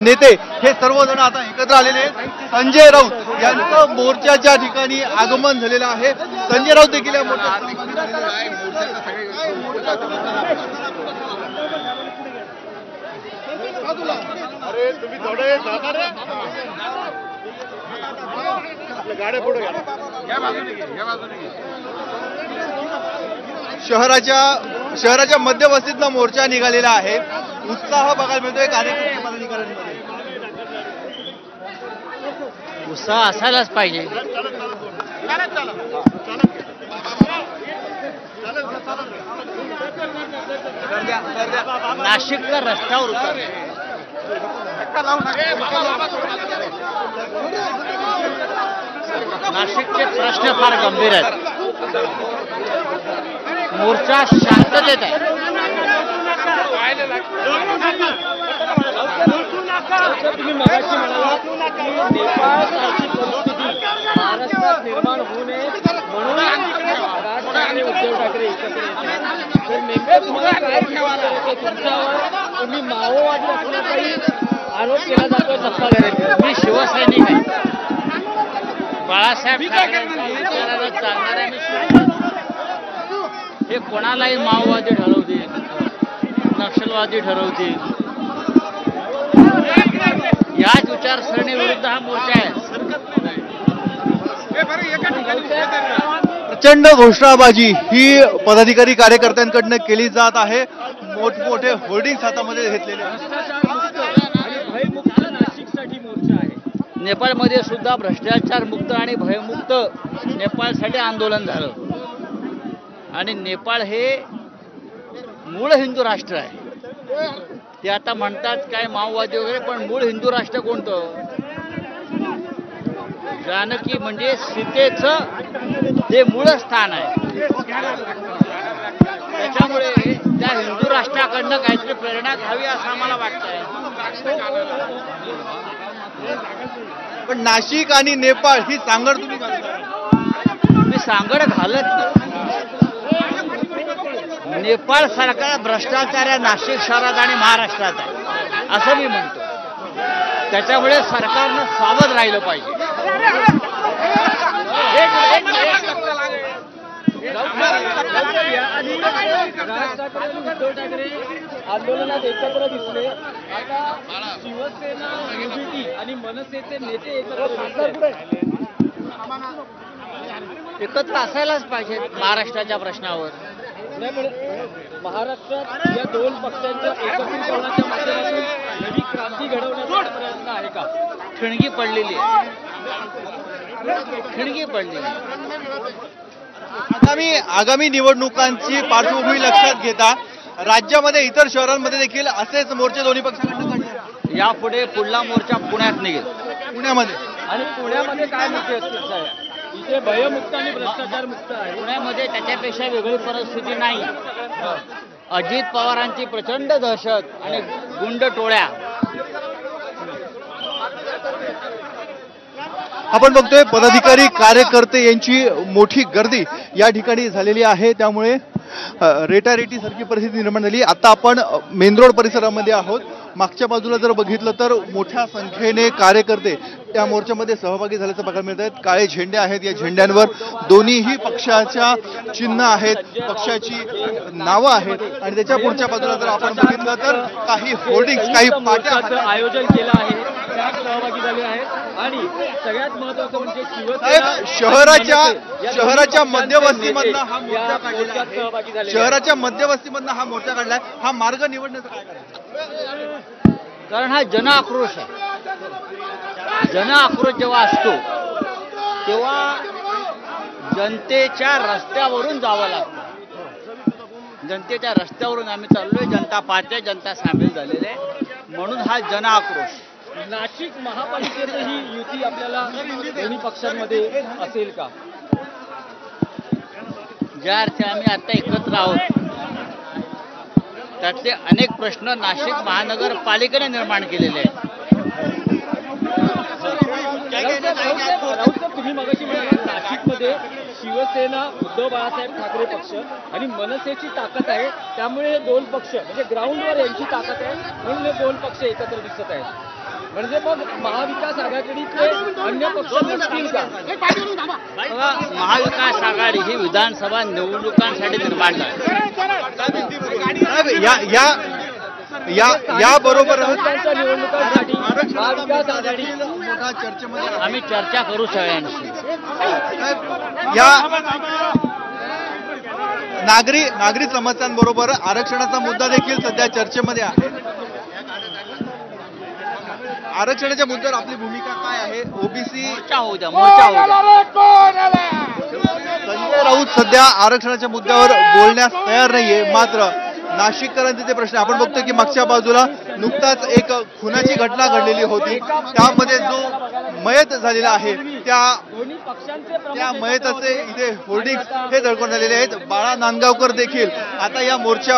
नेते हे सर्वजण आता एकत्र आलेले आहेत। संजय राऊत यांचं मोर्चाच्या ठिकाणी आगमन झालेलं आहे। संजय राऊत देखील या मोर्चात तुम्ही थोडे गाड्या पुढे शहराच्या मध्यवस्तीतला मोर्चा निघालेला आहे। उत्साह बघायला मिळतोय कार्यकर्ते पदाधिकाऱ्यांमध्ये। उत्साह असायलाच पाहिजे। नाशिकला रस्त्यावर उतरले। नाशिकचे प्रश्न फार गंभीर आहेत। मोर्चा शांततेत आहे। तुम्ही मगाशी म्हणालात की नेपाळसारखी परिस्थिती महाराष्ट्रात निर्माण होऊ नये म्हणून राज ठाकरे उद्धव ठाकरे एकत्र येतात। तर नेमकं काय तुमच्यावर तुम्ही माओवादी असल्याचाही आरोप केला जातोय सत्ताधाऱ्यांनी। मी शिवसैनिक आहे। बाळासाहेब ठाकरेंच्या विचाराला चालणाऱ्या मी हे कोणालाही माओवादी ठरवतील, नक्षलवादी ठरवतील। याच विचारसरणीविरुद्ध हा मोर्चा आहे। प्रचंड घोषणाबाजी ही पदाधिकारी कार्यकर्त्यांकडून केली जात आहे। मोठमोठे होर्डिंग्स हातामध्ये घेतलेले नाशिकसाठी मोर्चा आहे। नेपाळमध्ये सुद्धा भ्रष्टाचार मुक्त आणि भयमुक्त नेपाळसाठी आंदोलन झालं। आणि नेपाळ हे मूळ हिंदू राष्ट्र आहे। ते आता म्हणतात काय माओवादी वगैरे, पण मूळ हिंदू राष्ट्र कोणतं? जानकी म्हणजे सीतेचं जे मूळ स्थान आहे। त्याच्यामुळे त्या हिंदू राष्ट्राकडनं काहीतरी प्रेरणा घ्यावी असं आम्हाला वाटतंय। पण नाशिक आणि नेपाळ ही सांगड तुम्ही मी सांगड घालत नाही। नेपाळ सारखा भ्रष्टाचार या नाशिक शहरात आणि महाराष्ट्रात आहे असं मी म्हणतो। त्याच्यामुळे सरकारनं सावध राहिलं पाहिजे। उद्धव ठाकरे आंदोलनात एकत्र दिसले। आता शिवसेना युनिटी आणि मनसेचे नेते एकत्र असायलाच पाहिजे महाराष्ट्राच्या प्रश्नावर। महाराष्ट्रात या दोन पक्षांच्या एकत्रीकरणाच्या माध्यमातून नवी क्रांती घडवण्याचा प्रयत्न आहे का? ठिणगी पडलेली आहे। ठिणगी पडलेली। आगामी निवडणुकांची पार्श्वभूमी लक्षात घेता राज्यामध्ये इतर शहरांमध्ये देखील असेच मोर्चे दोन्ही पक्षांकडून काढले। यापुढे पुढला मोर्चा पुण्यात निघेल। पुण्यामध्ये आणि पुण्यामध्ये काय मुद्दे आहेत? इथे भयमुक्त आणि भ्रष्टाचार मुक्त आहे। पुण्यामध्ये त्याच्यापेक्षा वेगळी परिस्थिती नाही। अजित पवारांची प्रचंड दहशत आणि गुंड टोळ्या। आपण बघतोय पदाधिकारी कार्यकर्ते यांची मोठी गर्दी या ठिकाणी झालेली आहे। त्यामुळे रेटारेटी सारखी परिस्थिती निर्माण झाली। आता आपण मेन रोड परिसरामध्ये आहोत। मागच्या बाजूला जर बघितलं तर मोठ्या संख्येने कार्यकर्ते या मोर्चामध्ये सहभागी झाल्याचं बघायला मिळत आहेत। काळे झेंडे आहेत। या झेंड्यांवर दोन्हीही पक्षाच्या चिन्ह आहेत, पक्षाची नावं आहेत। आणि त्याच्या पुढच्या बाजूला जर आपण बघितलं तर काही होर्डिंग्स, काही पाट्या आयोजन केलं आहे, त्यात सहभागी झाले आहेत। आणि सगळ्यात महत्त्वाचं म्हणजे शहराच्या मध्यवस्तीमधला हा मोर्चा काढलेला आहे। शहराच्या मध्यवस्तीमधला हा मोर्चा काढलाय। हा मार्ग निवडण्याचं काय करायचं? कारण हा जनआक्रोश आहे। जनआक्रोश जेव्हा असतो तेव्हा जनतेच्या रस्त्यावरून जावं लागतं। जनतेच्या रस्त्यावरून आम्ही चाललोय। जनता पाहते, जनता सामील झालेले आहे, म्हणून हा जनआक्रोश। नाशिक महापालिकेतही युती आपल्याला दोन्ही पक्षांमध्ये असेल का? ज्या अर्थी आम्ही आता एकत्र आहोत त्यातले अनेक प्रश्न नाशिक महानगरपालिकेने निर्माण केलेले आहेत। तुम्ही मगाशी म्हणालात नाशिकमध्ये शिवसेना, उद्धव बाळासाहेब ठाकरे पक्ष आणि मनसेची ताकद आहे, त्यामुळे हे दोन पक्ष म्हणजे ग्राउंडवर यांची ताकद आहे म्हणून हे दोन पक्ष एकत्र दिसत आहेत। म्हणजे मग महाविकास आघाडीचे अन्य पक्ष नसतील का? बघा, महाविकास आघाडी ही विधानसभा निवडणुकांसाठी निर्माण झाली. या बरोबर विधानसभा निवडणुकांसाठी महाविकास आघाडी मोठा चर्चेमध्ये आम्ही चर्चा करू सगळ्यांशी. या नागरी समस्यांबरोबर आरक्षणाचा मुद्दा देखील सध्या चर्चेमध्ये आहे. आरक्षणाच्या मुद्द्यावर आपली भूमिका काय आहे? ओबीसी मोर्चा होऊ द्या, मोर्चा होऊ द्या. संजय राऊत सध्या आरक्षणाच्या मुद्द्यावर बोलण्यास तयार नाहीये. मात्र नाशिककरांचे ते प्रश्न आपण बघतो की मागच्या बाजूला नुकताच एक खुनाची घटना घडलेली होती. त्यामध्ये जो मयत झालेला आहे त्या मयताचे इथे होर्डिंग्स हे दडकून झालेले आहेत. बाळा नांदगावकर देखील आता या मोर्चा